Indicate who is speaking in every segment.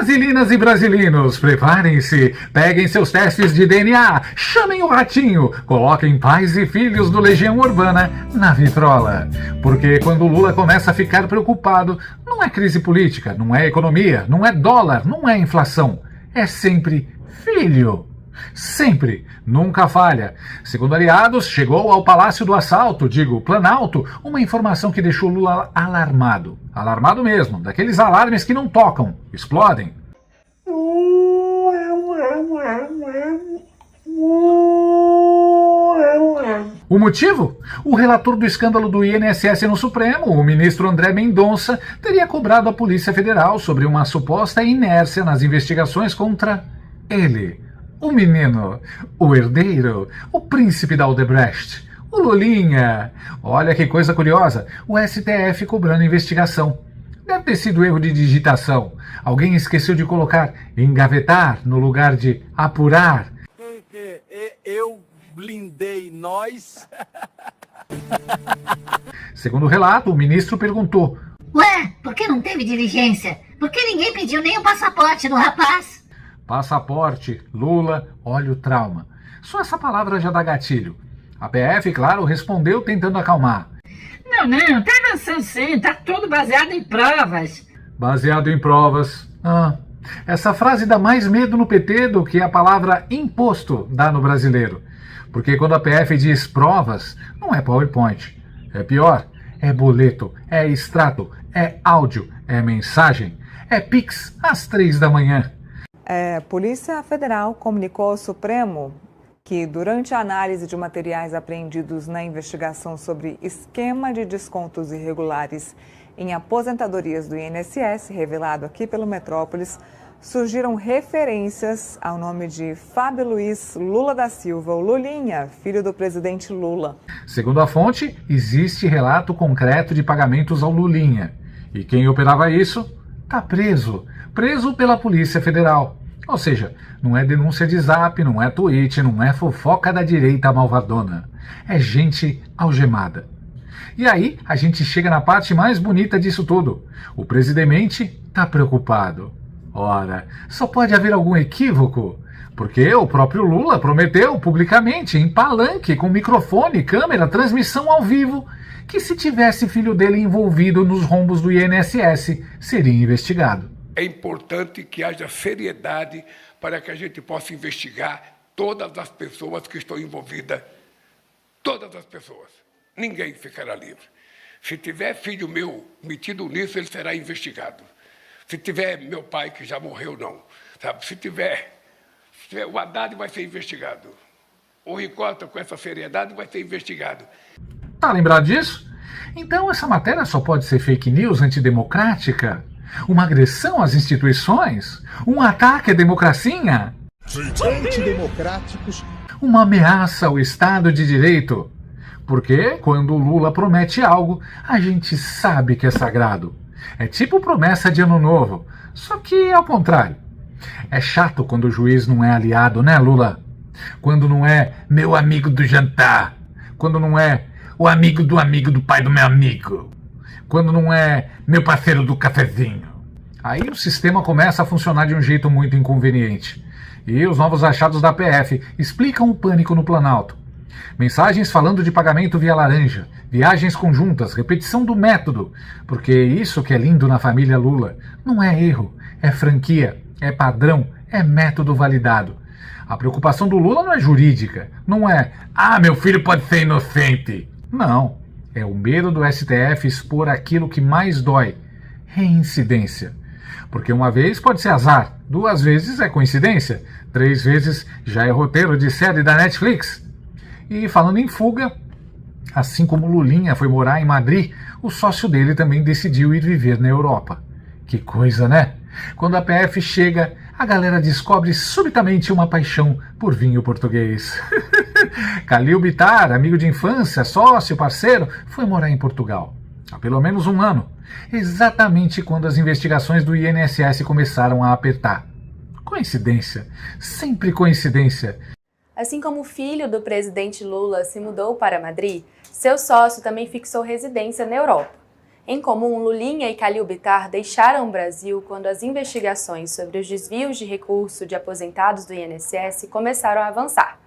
Speaker 1: Brasilinas e brasilinos, preparem-se, peguem seus testes de DNA, chamem o ratinho, coloquem pais e filhos do Legião Urbana na vitrola. Porque quando o Lula começa a ficar preocupado, não é crise política, não é economia, não é dólar, não é inflação, é sempre filho. Sempre, nunca falha. Segundo aliados, chegou ao Palácio do Assalto, Planalto, uma informação que deixou Lula alarmado. Alarmado mesmo, daqueles alarmes que não tocam, explodem. O motivo? O relator do escândalo do INSS no Supremo, o ministro André Mendonça, teria cobrado a Polícia Federal sobre uma suposta inércia nas investigações contra ele. O menino, o herdeiro, o príncipe da Odebrecht, o Lulinha. Olha que coisa curiosa, o STF cobrando investigação. Deve ter sido erro de digitação. Alguém esqueceu de colocar engavetar no lugar de apurar.
Speaker 2: Eu blindei nós.
Speaker 1: Segundo o relato, o ministro perguntou:
Speaker 3: Ué, por que não teve diligência? Por que ninguém pediu nem o passaporte do rapaz?
Speaker 1: Passaporte, Lula, olha o trauma. Só essa palavra já dá gatilho. A PF, claro, respondeu tentando acalmar.
Speaker 4: Não, tá avançando sim, tá tudo baseado em provas.
Speaker 1: Baseado em provas. Essa frase dá mais medo no PT do que a palavra imposto dá no brasileiro. Porque quando a PF diz provas, não é PowerPoint. É pior, é boleto, é extrato, é áudio, é mensagem, é Pix às 3 da manhã.
Speaker 5: A Polícia Federal comunicou ao Supremo que, durante a análise de materiais apreendidos na investigação sobre esquema de descontos irregulares em aposentadorias do INSS, revelado aqui pelo Metrópolis, surgiram referências ao nome de Fábio Luiz Lula da Silva, o Lulinha, filho do presidente Lula.
Speaker 1: Segundo a fonte, existe relato concreto de pagamentos ao Lulinha. E quem operava isso está preso pela Polícia Federal. Ou seja, não é denúncia de zap, não é tweet, não é fofoca da direita malvadona. É gente algemada. E aí a gente chega na parte mais bonita disso tudo. O presidente está preocupado. Ora, só pode haver algum equívoco. Porque o próprio Lula prometeu publicamente, em palanque, com microfone, câmera, transmissão ao vivo, que se tivesse filho dele envolvido nos rombos do INSS, seria investigado.
Speaker 6: É importante que haja seriedade para que a gente possa investigar todas as pessoas que estão envolvidas. Todas as pessoas. Ninguém ficará livre. Se tiver filho meu metido nisso, ele será investigado. Se tiver meu pai, que já morreu, não. Sabe? Se tiver o Haddad vai ser investigado. O Ricota, com essa seriedade, vai ser investigado.
Speaker 1: Tá lembrado disso? Então essa matéria só pode ser fake news antidemocrática? Uma agressão às instituições? Um ataque à democracia?
Speaker 7: Antidemocráticos.
Speaker 1: Uma ameaça ao Estado de Direito? Porque quando o Lula promete algo, a gente sabe que é sagrado. É tipo promessa de ano novo, só que é ao contrário. É chato quando o juiz não é aliado, né, Lula? Quando não é meu amigo do jantar. Quando não é o amigo do pai do meu amigo. Quando não é meu parceiro do cafezinho. Aí o sistema começa a funcionar de um jeito muito inconveniente. E os novos achados da PF explicam o pânico no Planalto. Mensagens falando de pagamento via laranja, viagens conjuntas, repetição do método. Porque isso que é lindo na família Lula não é erro, é franquia, é padrão, é método validado. A preocupação do Lula não é jurídica, não é meu filho pode ser inocente. Não, é o medo do STF expor aquilo que mais dói, reincidência. Porque uma vez pode ser azar, 2 vezes é coincidência, 3 vezes já é roteiro de série da Netflix. E falando em fuga, assim como Lulinha foi morar em Madrid, o sócio dele também decidiu ir viver na Europa. Que coisa, né? Quando a PF chega, a galera descobre subitamente uma paixão por vinho português. Calil Bittar, amigo de infância, sócio, parceiro, foi morar em Portugal. Há pelo menos 1 ano. Exatamente quando as investigações do INSS começaram a apertar. Coincidência. Sempre coincidência.
Speaker 8: Assim como o filho do presidente Lula se mudou para Madrid, seu sócio também fixou residência na Europa. Em comum, Lulinha e Khalil Bittar deixaram o Brasil quando as investigações sobre os desvios de recurso de aposentados do INSS começaram a avançar.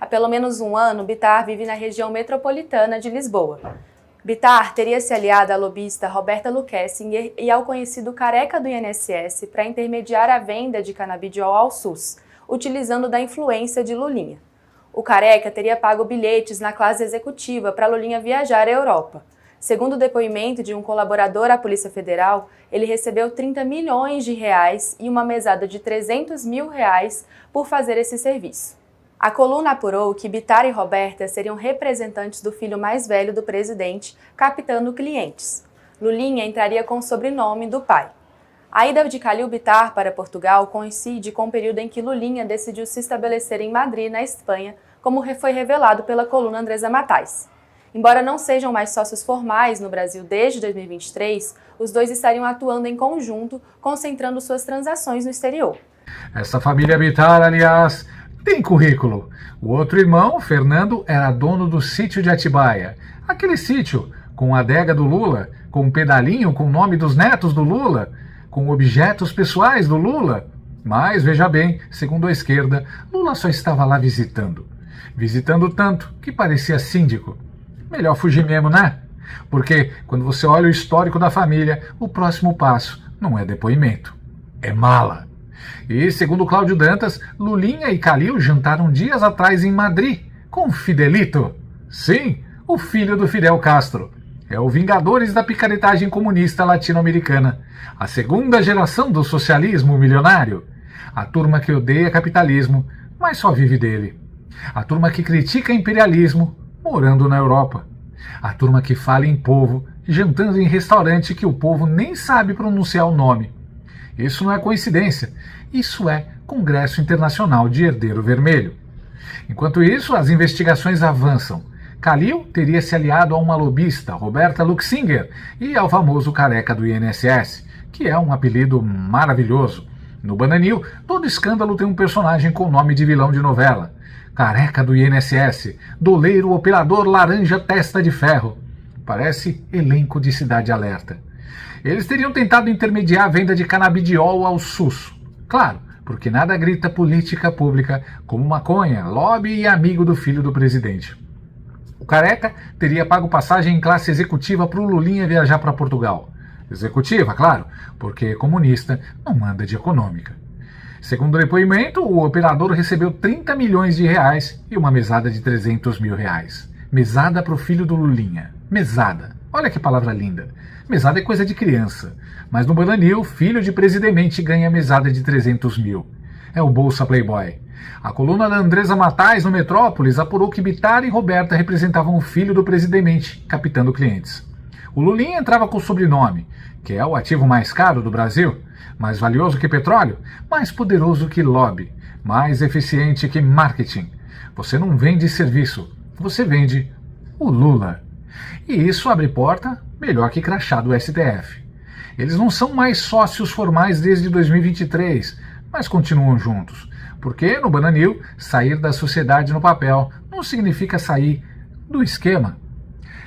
Speaker 8: Há pelo menos um ano, Bittar vive na região metropolitana de Lisboa. Bittar teria se aliado à lobista Roberta Lucchesinger e ao conhecido careca do INSS para intermediar a venda de canabidiol ao SUS, utilizando da influência de Lulinha. O careca teria pago bilhetes na classe executiva para Lulinha viajar à Europa. Segundo o depoimento de um colaborador à Polícia Federal, ele recebeu 30 milhões de reais e uma mesada de 300 mil reais por fazer esse serviço. A coluna apurou que Bittar e Roberta seriam representantes do filho mais velho do presidente, captando clientes. Lulinha entraria com o sobrenome do pai. A ida de Khalil Bittar para Portugal coincide com o período em que Lulinha decidiu se estabelecer em Madrid, na Espanha, como foi revelado pela coluna Andresa Matais. Embora não sejam mais sócios formais no Brasil desde 2023, os dois estariam atuando em conjunto, concentrando suas transações no exterior.
Speaker 1: Essa família Bittar, aliás, tem currículo. O outro irmão, Fernando, era dono do sítio de Atibaia. Aquele sítio com a adega do Lula, com um pedalinho com o nome dos netos do Lula, com objetos pessoais do Lula. Mas, veja bem, segundo a esquerda, Lula só estava lá visitando. Visitando tanto que parecia síndico. Melhor fugir mesmo, né? Porque quando você olha o histórico da família, o próximo passo não é depoimento, é mala. E, segundo Cláudio Dantas, Lulinha e Khalil jantaram dias atrás em Madrid com Fidelito. Sim, o filho do Fidel Castro. É o Vingadores da picaretagem comunista latino-americana. A segunda geração do socialismo milionário. A turma que odeia capitalismo, mas só vive dele. A turma que critica imperialismo, morando na Europa. A turma que fala em povo, jantando em restaurante que o povo nem sabe pronunciar o nome. Isso não é coincidência, isso é Congresso Internacional de Herdeiro Vermelho. Enquanto isso, as investigações avançam. Khalil teria se aliado a uma lobista, Roberta Lucchesinger, e ao famoso careca do INSS, que é um apelido maravilhoso. No Bananil, todo escândalo tem um personagem com nome de vilão de novela. Careca do INSS, doleiro operador laranja testa de ferro. Parece elenco de Cidade Alerta. Eles teriam tentado intermediar a venda de canabidiol ao SUS. Claro, porque nada grita política pública como maconha, lobby e amigo do filho do presidente. O careca teria pago passagem em classe executiva para o Lulinha viajar para Portugal. Executiva, claro, porque comunista não manda de econômica. Segundo o depoimento, o operador recebeu 30 milhões de reais e uma mesada de 300 mil reais. Mesada para o filho do Lulinha. Mesada. Olha que palavra linda. Mesada é coisa de criança. Mas no Bananil, filho de presidente ganha mesada de 300 mil. É o Bolsa Playboy. A coluna da Andresa Matais, no Metrópolis, apurou que Bittar e Roberta representavam o filho do presidente, captando clientes. O Lulinha entrava com o sobrenome, que é o ativo mais caro do Brasil, mais valioso que petróleo, mais poderoso que lobby, mais eficiente que marketing. Você não vende serviço, você vende o Lula. E isso abre porta melhor que crachá do STF. Eles não são mais sócios formais desde 2023, mas continuam juntos. Porque, no Bananil, sair da sociedade no papel não significa sair do esquema.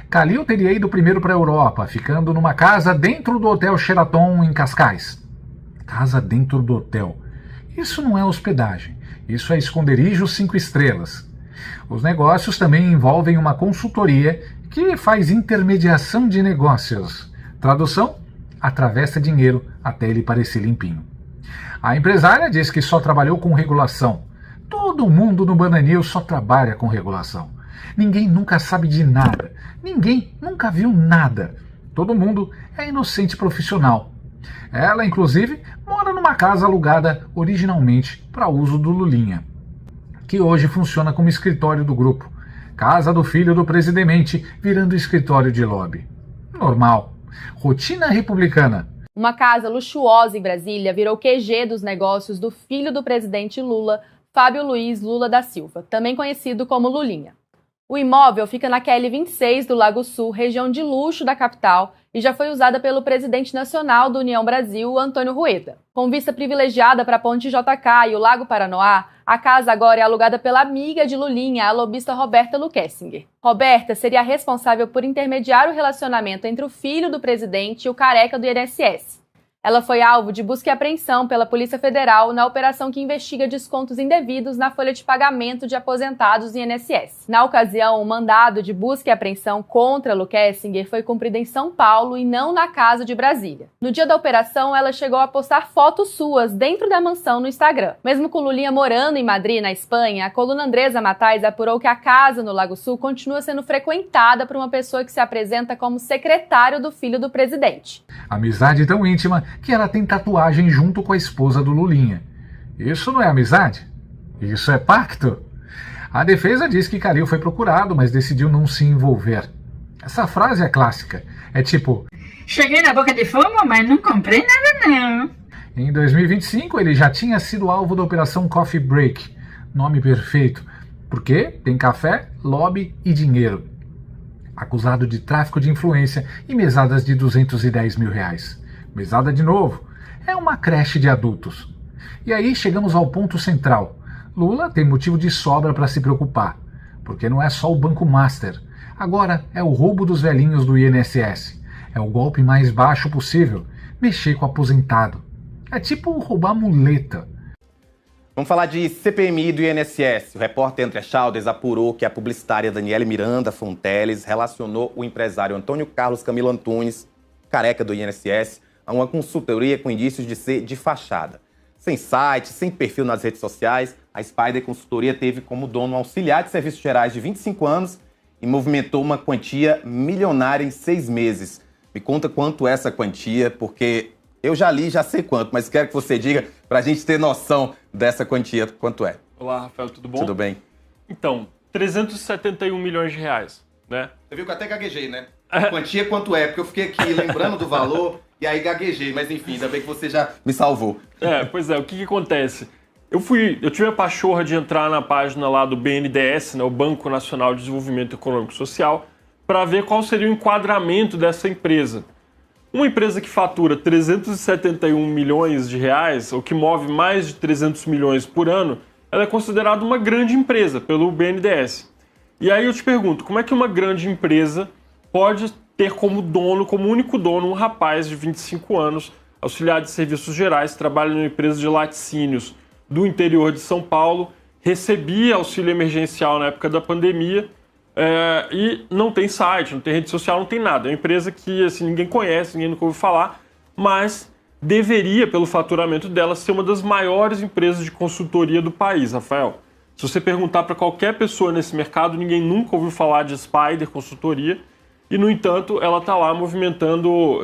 Speaker 1: Khalil teria ido primeiro para a Europa, ficando numa casa dentro do Hotel Sheraton em Cascais. Casa dentro do hotel. Isso não é hospedagem, isso é esconderijo 5 estrelas. Os negócios também envolvem uma consultoria que faz intermediação de negócios. Tradução: atravessa dinheiro até ele parecer limpinho. A empresária diz que só trabalhou com regulação. Todo mundo no Bananil só trabalha com regulação. Ninguém nunca sabe de nada. Ninguém nunca viu nada. Todo mundo é inocente profissional. Ela, inclusive, mora numa casa alugada originalmente para uso do Lulinha, que hoje funciona como escritório do grupo. Casa do filho do presidente virando escritório de lobby. Normal. Rotina republicana.
Speaker 8: Uma casa luxuosa em Brasília virou QG dos negócios do filho do presidente Lula, Fábio Luiz Lula da Silva, também conhecido como Lulinha. O imóvel fica na QL 26 do Lago Sul, região de luxo da capital, e já foi usada pelo presidente nacional do União Brasil, Antônio Rueda. Com vista privilegiada para a Ponte JK e o Lago Paranoá, a casa agora é alugada pela amiga de Lulinha, a lobista Roberta Luquessinger. Roberta seria responsável por intermediar o relacionamento entre o filho do presidente e o careca do INSS. Ela foi alvo de busca e apreensão pela Polícia Federal na operação que investiga descontos indevidos na folha de pagamento de aposentados do INSS. Na ocasião, o mandado de busca e apreensão contra Luquessinger foi cumprido em São Paulo e não na casa de Brasília. No dia da operação, ela chegou a postar fotos suas dentro da mansão no Instagram. Mesmo com Lulinha morando em Madrid, na Espanha, a coluna Andresa Matais apurou que a casa no Lago Sul continua sendo frequentada por uma pessoa que se apresenta como secretário do filho do presidente.
Speaker 1: Amizade tão íntima que ela tem tatuagem junto com a esposa do Lulinha. Isso não é amizade? Isso é pacto? A defesa diz que Calil foi procurado, mas decidiu não se envolver. Essa frase é clássica. É tipo:
Speaker 4: Cheguei na boca de fumo, mas não comprei nada não.
Speaker 1: Em 2025, ele já tinha sido alvo da Operação Coffee Break. Nome perfeito, porque tem café, lobby e dinheiro. Acusado de tráfico de influência e mesadas de R$210 mil. Mesada de novo. É uma creche de adultos. E aí chegamos ao ponto central. Lula tem motivo de sobra para se preocupar, porque não é só o Banco Master. Agora é o roubo dos velhinhos do INSS. É o golpe mais baixo possível, mexer com o aposentado. É tipo roubar muleta.
Speaker 7: Vamos falar de CPMI do INSS. O repórter André Chaldes apurou que a publicitária Daniele Miranda Fonteles relacionou o empresário Antônio Carlos Camilo Antunes, careca do INSS, a uma consultoria com indícios de ser de fachada. Sem site, sem perfil nas redes sociais, a Spider Consultoria teve como dono um auxiliar de serviços gerais de 25 anos e movimentou uma quantia milionária em 6 meses. Me conta quanto é essa quantia, porque eu já li, já sei quanto, mas quero que você diga para a gente ter noção dessa quantia, quanto é.
Speaker 9: Olá, Rafael, tudo bom?
Speaker 7: Tudo bem.
Speaker 9: Então, 371 milhões de reais, né?
Speaker 7: Você viu que eu até gaguejei, né? Quantia quanto é, porque eu fiquei aqui lembrando do valor e aí gaguejei, mas enfim, ainda bem que você já me salvou.
Speaker 9: Pois é, o que acontece? Eu tive a pachorra de entrar na página lá do BNDES, né, o Banco Nacional de Desenvolvimento Econômico e Social, para ver qual seria o enquadramento dessa empresa. Uma empresa que fatura 371 milhões de reais, ou que move mais de 300 milhões por ano, ela é considerada uma grande empresa pelo BNDES. E aí eu te pergunto, como é que uma grande empresa pode ter como dono, como único dono, um rapaz de 25 anos, auxiliar de serviços gerais, trabalha numa empresa de laticínios do interior de São Paulo, recebia auxílio emergencial na época da pandemia, e não tem site, não tem rede social, não tem nada. É uma empresa que assim, ninguém conhece, ninguém nunca ouviu falar, mas deveria, pelo faturamento dela, ser uma das maiores empresas de consultoria do país, Rafael. Se você perguntar para qualquer pessoa nesse mercado, ninguém nunca ouviu falar de Spider Consultoria, e, no entanto, ela está lá movimentando,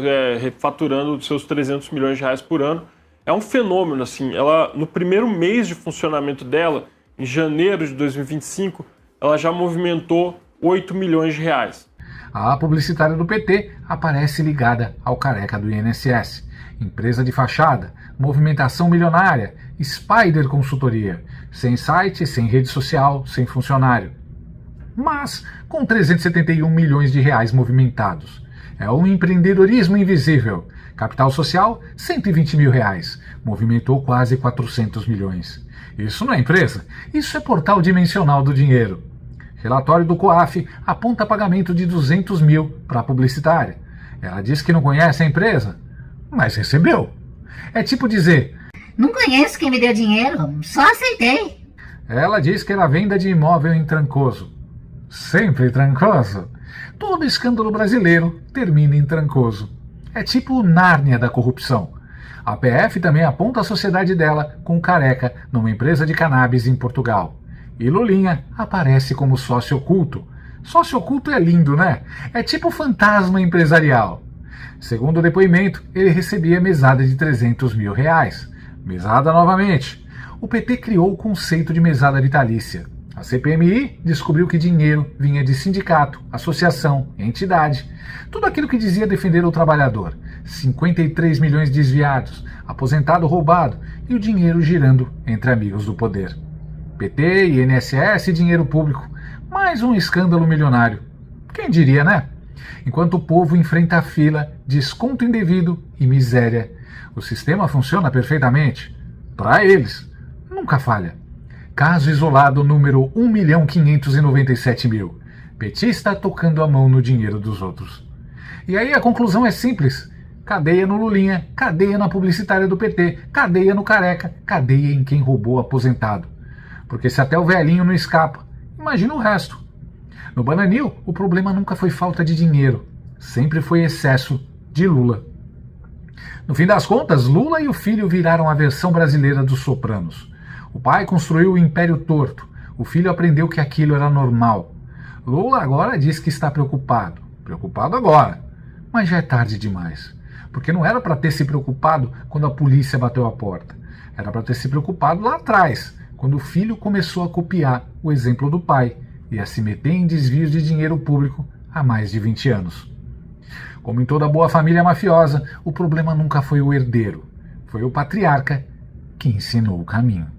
Speaker 9: faturando seus 300 milhões de reais por ano. É um fenômeno, assim. Ela, no primeiro mês de funcionamento dela, em janeiro de 2025, ela já movimentou 8 milhões de reais.
Speaker 1: A publicitária do PT aparece ligada ao careca do INSS. Empresa de fachada, movimentação milionária, Spider Consultoria. Sem site, sem rede social, sem funcionário. Mas com 371 milhões de reais movimentados. É um empreendedorismo invisível. Capital social, 120 mil reais. Movimentou quase 400 milhões. Isso não é empresa, isso é portal dimensional do dinheiro. Relatório do COAF aponta pagamento de 200 mil para a publicitária. Ela diz que não conhece a empresa, mas recebeu. É tipo dizer:
Speaker 3: Não conheço quem me deu dinheiro, só aceitei.
Speaker 1: Ela diz que era venda de imóvel em Trancoso. Sempre Trancoso. Todo escândalo brasileiro termina em Trancoso. É tipo Nárnia da corrupção. A PF também aponta a sociedade dela com careca numa empresa de cannabis em Portugal. E Lulinha aparece como sócio oculto. Sócio oculto é lindo, né? É tipo fantasma empresarial. Segundo o depoimento, ele recebia mesada de 300 mil reais. Mesada novamente. O PT criou o conceito de mesada vitalícia. A CPMI descobriu que dinheiro vinha de sindicato, associação, entidade. Tudo aquilo que dizia defender o trabalhador. 53 milhões desviados, aposentado roubado e o dinheiro girando entre amigos do poder. PT, INSS e dinheiro público. Mais um escândalo milionário. Quem diria, né? Enquanto o povo enfrenta a fila, desconto indevido e miséria, o sistema funciona perfeitamente. Para eles, nunca falha. Caso isolado número 1.597.000. Petista tocando a mão no dinheiro dos outros. E aí a conclusão é simples. Cadeia no Lulinha, cadeia na publicitária do PT, cadeia no Careca, cadeia em quem roubou aposentado. Porque se até o velhinho não escapa, imagina o resto. No Bananil, o problema nunca foi falta de dinheiro, sempre foi excesso de Lula. No fim das contas, Lula e o filho viraram a versão brasileira dos Sopranos. O pai construiu o império torto, o filho aprendeu que aquilo era normal. Lula agora diz que está preocupado. Preocupado agora, mas já é tarde demais. Porque não era para ter se preocupado quando a polícia bateu a porta. Era para ter se preocupado lá atrás, quando o filho começou a copiar o exemplo do pai e a se meter em desvios de dinheiro público há mais de 20 anos. Como em toda boa família mafiosa, o problema nunca foi o herdeiro, foi o patriarca que ensinou o caminho.